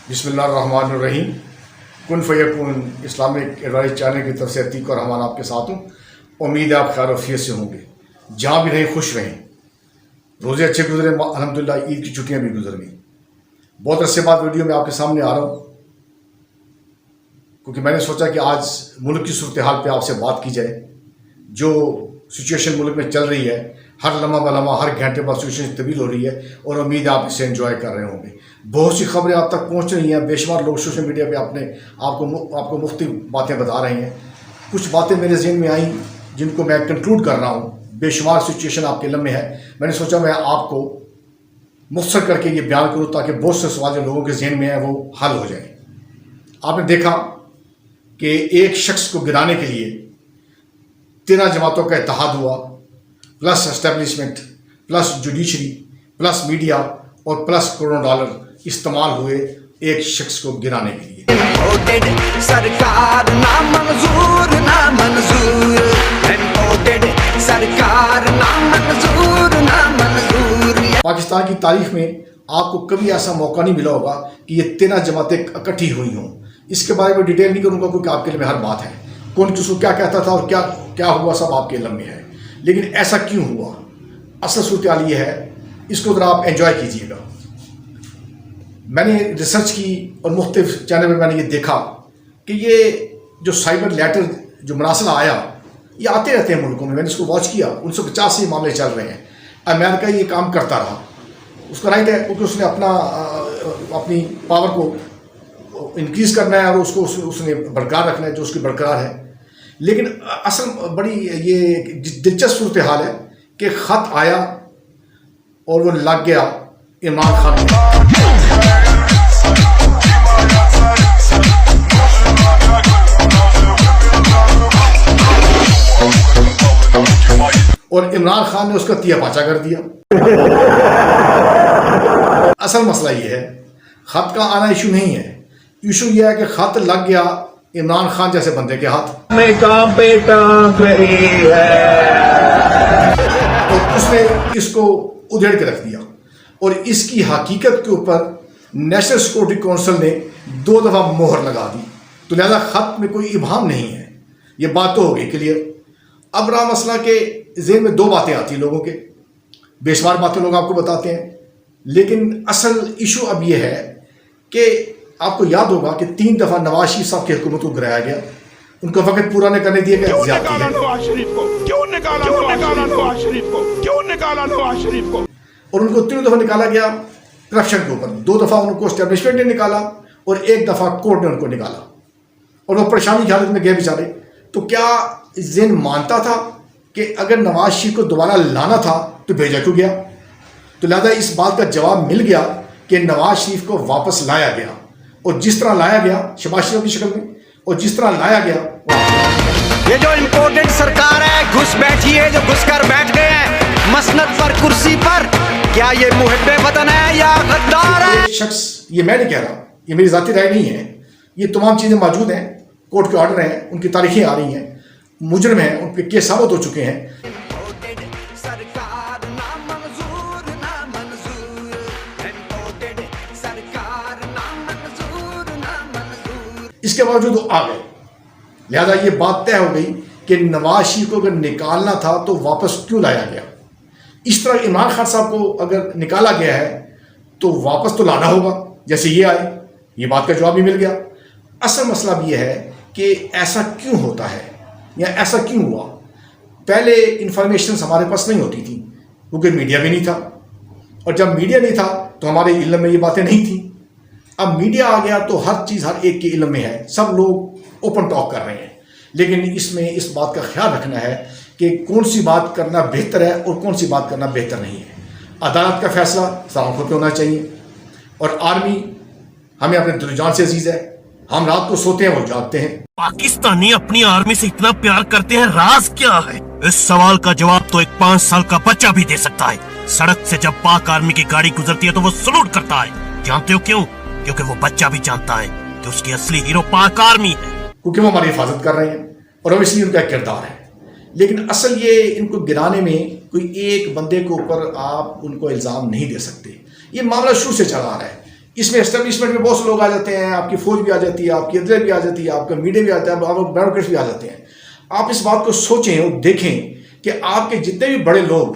बिस्मिल्लाहिर्रहमानिर्रहीम। कुन फ़यकून Islamic advice channel की तरफ से अतीक और हमारा आपके साथ हूँ। उम्मीद है आप खैर वफियत से होंगे, जहाँ भी रहें खुश रहें। रोज़े अच्छे गुजरे, अल्हम्दुलिल्लाह ईद की छुट्टियाँ भी गुजर गई। बहुत अरसे बाद वीडियो में आपके सामने आ रहा हूँ, क्योंकि मैंने सोचा कि आज मुल्क की सूरत हाल पर आपसे बात की जाए। जो सिचुएशन मुल्क में चल रही है, हर लम्हा बलम्हा हर घंटे बाद सिचुएशन तब्दील हो रही है, और उम्मीद है आप इसे एंजॉय कर रहे होंगे। बहुत सी खबरें आप तक पहुंच रही हैं, बेशुमार लोग सोशल मीडिया पे आपको मुख्तलिफ बातें बता रहे हैं। कुछ बातें मेरे जहन में आई जिनको मैं कंक्लूड कर रहा हूं। बेशुमार सिचुएशन आपके लम्हे है, मैंने सोचा मैं आपको मुख्तसर करके ये बयान करूँ ताकि बहुत से सवाल जो लोगों के जहन में है वो हल हो जाए। आपने देखा कि एक शख्स को गिराने के लिए 13 जमातों का इत्तेहाद हुआ, plus establishment, plus judiciary, plus media और प्लस करोड़ों डॉलर इस्तेमाल हुए एक शख्स को गिराने के लिए। सरकार ना मंजूर, ना मंजूर, सरकार ना मंजूर, ना मंजूर। पाकिस्तान की तारीख में आपको कभी ऐसा मौका नहीं मिला होगा कि ये 13 जमातें इकट्ठी हुई हों। इसके बारे में डिटेल नहीं करूँगा क्योंकि आपके लिए हर बात है, कौन किसको क्या कहता था और क्या हुआ सब आपके इल्म में है। लेकिन ऐसा क्यों हुआ, असल सूरत हाल ये है, इसको ज़रा आप एंजॉय कीजिएगा। मैंने रिसर्च की और मुख्तलिफ चैनल पर मैंने ये देखा कि ये जो साइबर लेटर जो मरासला आया, ये आते रहते हैं मुल्कों में। मैंने इसको वॉच किया, 1950 से मामले चल रहे हैं। अमेरिका ये काम करता रहा, उसका राइट है, क्योंकि उसने अपनी पावर को इंक्रीज़ करना है और उसको उसने बरकरार रखना है जो उसकी बरकरार है। लेकिन असल बड़ी ये दिलचस्प सूरत हाल है कि ख़त आया और वो लग गया इमरान खान में। और इमरान खान ने उसका तिया पाचा कर दिया। असल मसला ये है, खत का आना इशू नहीं है, इशू ये है कि खत लग गया इमरान खान जैसे बंदे के हाथ में, काम पे टांग रही है, तो उसने इसको उधेड़ के रख दिया। और इसकी हकीकत के ऊपर नेशनल सिक्योरिटी काउंसिल ने 2 दफ़ा मोहर लगा दी। तो लिहाजा खत में कोई इबाहम नहीं है, ये बात तो हो गई क्लियर। अब रहा मसला के ज़हन में 2 बातें आती हैं लोगों के, बेशुमार बातें लोग आपको बताते हैं, लेकिन असल इशू अब यह है कि आपको याद होगा कि 3 दफ़ा नवाज शरीफ साहब की हुकूमत को गिराया गया, उनका वक्त पूरा नहीं करने दिया गया। और उनको 3 दफ़ा निकाला गया करप्शन के ऊपर। 2 दफ़ा उनको एस्टेब्लिशमेंट ने निकाला और 1 दफ़ा कोर्ट ने उनको निकाला, और वो परेशानी की हालत में गए बेचारे। तो क्या ज़हन मानता था कि अगर नवाज शरीफ को दोबारा लाना था तो भेजा क्यों गया? तो लिहाजा इस बात का जवाब मिल गया कि नवाज शरीफ को वापस लाया गया, और जिस तरह लाया गया शहबाज शरीफ की शक्ल में, और जिस तरह लाया गया, ये जो इम्पोर्टेंट सरकार है घुस बैठी है, जो घुस कर बैठ गए हैं मसनद पर, कुर्सी पर, क्या ये मुहिब्बे वतन है या गद्दार है? शख्स, ये मैं नहीं कह रहा, ये मेरी जाती राय नहीं है, ये तमाम चीज़ें मौजूद हैं, कोर्ट के ऑर्डर हैं, उनकी तारीखें आ रही हैं, मुजरिम हैं, उन पर केस साबित हो चुके हैं। इसके बावजूद वो आ गए। लिहाजा ये बात तय हो गई कि नवाज शरीफ को अगर निकालना था तो वापस क्यों लाया गया। इस तरह इमरान खान साहब को अगर निकाला गया है तो वापस तो लाना होगा, जैसे ये आए, ये बात का जवाब भी मिल गया। असल मसला भी यह है कि ऐसा क्यों होता है या ऐसा क्यों हुआ। पहले इंफॉर्मेशन हमारे पास नहीं होती थी क्योंकि मीडिया भी नहीं था, और जब मीडिया नहीं था तो हमारे इल्म में ये बातें नहीं थी। अब मीडिया आ गया तो हर चीज़ हर एक के इल्म में है, सब लोग ओपन टॉक कर रहे हैं। लेकिन इसमें इस बात का ख्याल रखना है कि कौन सी बात करना बेहतर है और कौन सी बात करना बेहतर नहीं है। अदालत का फैसला सामने पे होना चाहिए, और आर्मी हमें अपने दिल-जान से अजीज है। हम रात को सोते हैं, वो जागते हैं। पाकिस्तानी अपनी आर्मी से इतना प्यार करते हैं, राज क्या है? इस सवाल का जवाब तो एक 5 साल का बच्चा भी दे सकता है। सड़क से जब पाक आर्मी की गाड़ी गुजरती है तो वो सलूट करता है। जानते हो क्यों? क्योंकि वो बच्चा भी जानता है कि उसकी असली हीरो पाक आर्मी है, क्योंकि वो हमारी हिफाजत कर रहे हैं और अब इसलिए उनका किरदार है। लेकिन असल ये इनको गिराने में कोई एक बंदे के ऊपर आप उनको इल्ज़ाम नहीं दे सकते। ये मामला शुरू से चला आ रहा है اس میں اسٹیبلشمنٹ میں بہت سے لوگ آ جاتے ہیں، آپ کی فوج بھی آ جاتی ہے، آپ کی عدلیہ بھی آ جاتی ہے، آپ کا میڈیا بھی آتا ہے، آپ بیوروکریٹس بھی آ جاتے ہیں. آپ اس بات کو سوچیں اور دیکھیں کہ آپ کے جتنے بھی بڑے لوگ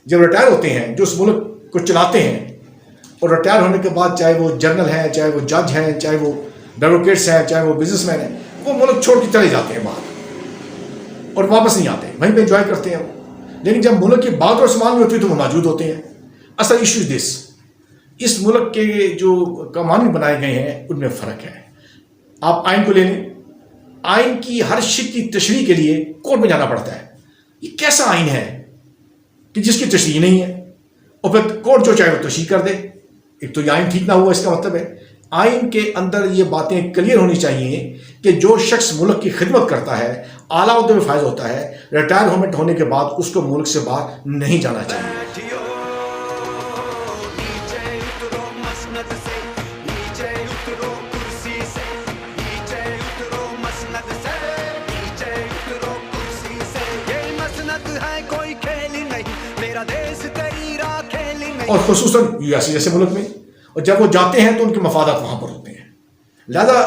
جب ریٹائر ہوتے ہیں، جو اس ملک کو چلاتے ہیں، اور ریٹائر ہونے کے بعد چاہے وہ جنرل ہیں، چاہے وہ جج ہیں، چاہے وہ بیوروکریٹس ہیں، چاہے وہ بزنس مین ہیں، وہ ملک چھوڑ کے چلے جاتے ہیں باہر اور واپس نہیں آتے، وہیں پہ انجوائے کرتے ہیں. لیکن جب ملک کی بات اور سامان میں ہوتی ہے تو وہ موجود ہوتے ہیں. اصل ایشو دس، اس ملک کے جو قوانین بنائے گئے ہیں ان میں فرق ہے. آپ آئین کو لے لیں، آئین کی ہر شک کی تشریح کے لیے کورٹ میں جانا پڑتا ہے. یہ کیسا آئین ہے کہ جس کی تشریح نہیں ہے اور پھر کورٹ جو چاہے وہ تشریح کر دے؟ ایک تو یہ آئین ٹھیک نہ ہوا. اس کا مطلب ہے آئین کے اندر یہ باتیں کلیئر ہونی چاہیے کہ جو شخص ملک کی خدمت کرتا ہے، اعلیٰ عہدے میں فائز ہوتا ہے، ریٹائرمنٹ ہونے کے بعد اس کو ملک سے باہر نہیں جانا چاہیے. اور خصوصاً یو ایس اے جیسے ملک میں، اور جب وہ جاتے ہیں تو ان کے مفادات وہاں پر ہوتے ہیں. لہذا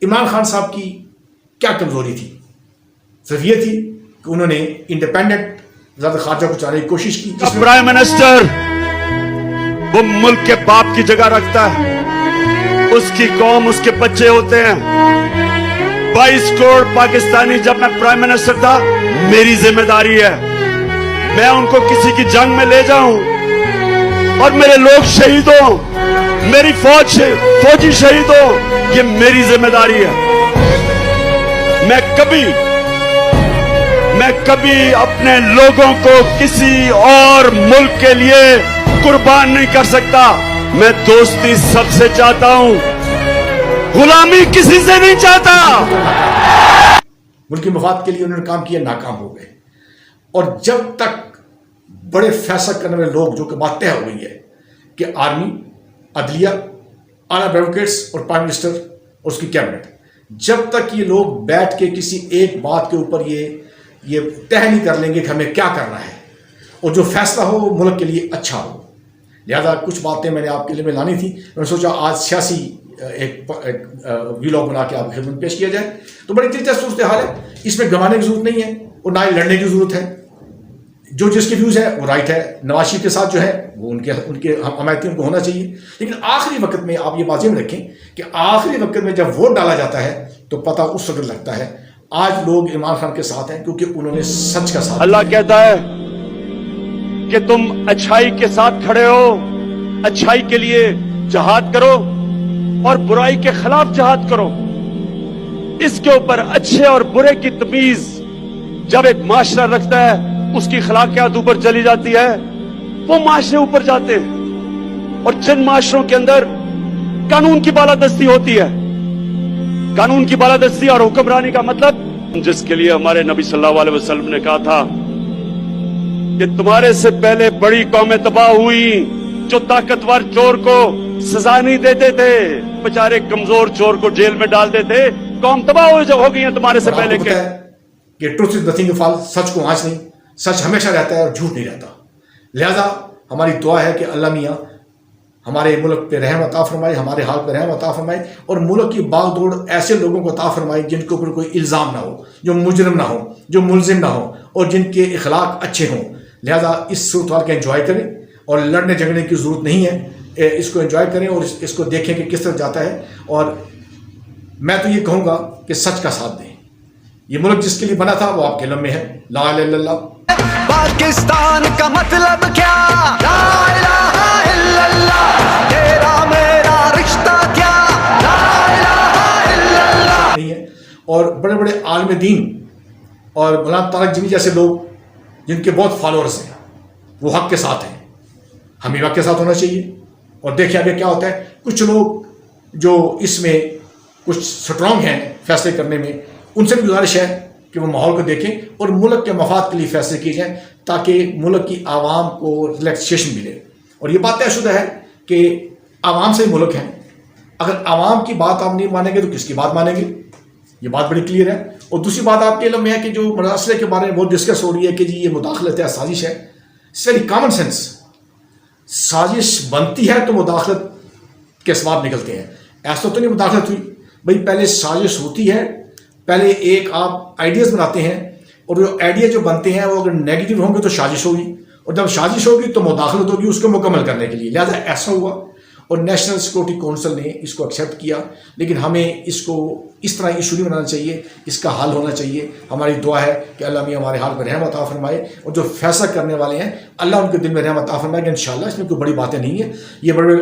عمران خان صاحب کی کیا کمزوری تھی؟ صرف یہ تھی کہ انہوں نے انڈیپینڈنٹ وزارت خارجہ کو چلانے کی کوشش کی. پرائم منسٹر وہ ملک کے باپ کی جگہ رکھتا ہے، اس کی قوم اس کے بچے ہوتے ہیں. 22 کروڑ پاکستانی جب میں پرائم منسٹر تھا، میری ذمہ داری ہے میں ان کو کسی کی جنگ میں لے جاؤں اور میرے لوگ شہید ہوں، میری فوجی شہید ہو، یہ میری ذمہ داری ہے. میں کبھی اپنے لوگوں کو کسی اور ملک کے لیے قربان نہیں کر سکتا. میں دوستی سب سے چاہتا ہوں، غلامی کسی سے نہیں چاہتا. ملکی مفاد کے لیے انہوں نے کام کیا، ناکام ہو گئے. اور جب تک بڑے فیصلہ کرنے والے لوگ، جو کہ بات طے ہو گئی ہے کہ آرمی، عدلیہ، اعلیٰ بیوروکریٹس اور پرائم منسٹر اور اس کی کیبنٹ، جب تک یہ لوگ بیٹھ کے کسی ایک بات کے اوپر یہ طے نہیں کر لیں گے کہ ہمیں کیا کرنا ہے اور جو فیصلہ ہو وہ ملک کے لیے اچھا ہو. لہذا کچھ باتیں میں نے آپ کے لیے میں لانی تھی. میں نے سوچا آج سیاسی ایک ویلاگ بنا کے آپ کی خدمت پیش کیا جائے. تو بڑی دلچسپ صورتحال ہے، اس میں گھبرانے کی ضرورت نہیں ہے اور نہ ہی لڑنے کی ضرورت ہے. جو جس کے ویوز ہے وہ رائٹ ہے. نواز شریف کے ساتھ جو ہے وہ ان کے حمایتی ان کو ہونا چاہیے. لیکن آخری وقت میں آپ یہ بات ذہن رکھیں کہ آخری وقت میں جب ووٹ ڈالا جاتا ہے تو پتہ اس وقت لگتا ہے. آج لوگ عمران خان کے ساتھ ہیں کیونکہ انہوں نے سچ کا ساتھ. اللہ کہتا ہے کہ تم اچھائی کے ساتھ کھڑے ہو، اچھائی کے لیے جہاد کرو اور برائی کے خلاف جہاد کرو. اس کے اوپر اچھے اور برے کی تمیز جب ایک معاشرہ رکھتا ہے، اس کی اخلاقیات اوپر چلی جاتی ہے، وہ معاشرے اوپر جاتے ہیں. اور جن معاشروں کے اندر قانون کی بالادستی ہوتی ہے، قانون کی بالادستی اور حکمرانی کا مطلب، جس کے لیے ہمارے نبی صلی اللہ علیہ وسلم نے کہا تھا کہ تمہارے سے پہلے بڑی قومیں تباہ ہوئی جو طاقتور چور کو سزا نہیں دیتے تھے، بیچارے کمزور چور کو جیل میں ڈال دیتے. قوم تباہ ہو گئی ہیں تمہارے سے پہلے کہ ٹروتھ از نتھنگ فالس، سچ کو آنچ نہیں، سچ ہمیشہ رہتا ہے اور جھوٹ نہیں رہتا. لہذا ہماری دعا ہے کہ اللہ میاں ہمارے ملک پہ رحم عطا فرمائے، ہمارے حال پہ رحم عطا فرمائے اور ملک کی باغ دوڑ ایسے لوگوں کو عطا فرمائے جن کے اوپر کوئی الزام نہ ہو، جو مجرم نہ ہو، جو ملزم نہ ہو اور جن کے اخلاق اچھے ہوں. لہذا اس صورتحال کا انجوائے کریں اور لڑنے جھگڑنے کی ضرورت نہیں ہے. اس کو انجوائے کریں اور اس کو دیکھیں کہ کس طرح جاتا ہے. اور میں تو یہ کہوں گا کہ سچ کا ساتھ دیں. یہ ملک جس کے لیے بنا تھا وہ آپ کے علم میں ہے. لا الہ الا اللہ. پاکستان کا مطلب کیا؟ لا الہ الا اللہ. تیرا میرا رشتہ کیا؟ لا الہ الا اللہ. نہیں ہے. اور بڑے بڑے عالم دین اور مولانا طارق جمی جیسے لوگ جن کے بہت فالوورز ہیں وہ حق کے ساتھ ہیں. ہمیں حق کے ساتھ ہونا چاہیے. اور دیکھیں آگے کیا ہوتا ہے. کچھ لوگ جو اس میں کچھ سٹرانگ ہیں فیصلے کرنے میں، ان سے بھی گزارش ہے کہ وہ ماحول کو دیکھیں اور ملک کے مفاد کے لیے فیصلے کیے جائیں تاکہ ملک کی عوام کو ریلیکسیشن ملے. اور یہ بات طے شدہ ہے کہ عوام سے ہی ملک ہے. اگر عوام کی بات آپ نہیں مانیں گے تو کس کی بات مانیں گے؟ یہ بات بڑی کلیئر ہے. اور دوسری بات آپ کے علم میں ہے کہ جو مسئلے کے بارے میں بہت ڈسکس ہو رہی ہے کہ جی یہ مداخلت ہے، سازش ہے. It's very common sense. سازش بنتی ہے تو مداخلت के असबाब निकलते हैं। ऐसा तो नहीं मुदाखलत हुई भाई, पहले साजिश होती है, पहले एक आप आइडियाज़ बनाते हैं और जो आइडिया जो बनते हैं वो अगर नेगेटिव होंगे तो साजिश होगी, और जब साजिश होगी तो मुदाखलत होगी उसको मुकम्मल करने के लिए। लिहाजा ऐसा हुआ और नेशनल सिक्योरिटी काउंसिल ने इसको एक्सेप्ट किया, लेकिन हमें इसको इस तरह इशू नहीं बनाना चाहिए, इसका हल होना चाहिए। हमारी दुआ है कि अल्लाह मियां हमारे हाल पर रहमत अता फरमाए, और जो फैसला करने वाले हैं अल्लाह उनके दिल में रहमत अता फरमाएगा इंशाअल्लाह। इसमें कोई बड़ी बातें नहीं है, ये बड़े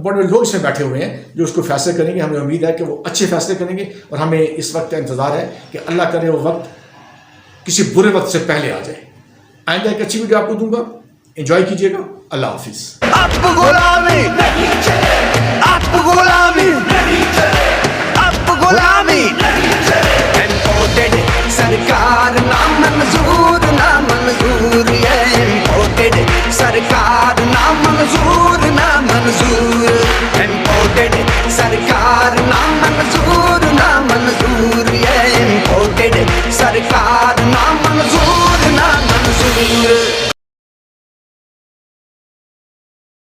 बड़े लोग इसमें बैठे हुए हैं जो उसको फैसले करेंगे। हमें उम्मीद है कि वो अच्छे फैसले करेंगे, और हमें इस वक्त का इंतज़ार है कि अल्लाह करे वो वक्त किसी बुरे वक्त से पहले आ जाए। आइंदा एक अच्छी वीडियो आपको दूंगा, एंजॉय कीजिएगा। अल्लाह हाफिज़। अब गुलामी नहीं चले, अब गुलामी नहीं चले, अब गुलामी नहीं चले। इम्पोर्टेड सरकार ना मंजूर, ना मंजूर, ये इम्पोर्टेड सरकार ना मंजूर, ना मंजूर। इम्पोर्टेड सरकार ना मंजूर, ना मंजूर, ये इम्पोर्टेड सरकार ना मंजूर, ना मंजूर।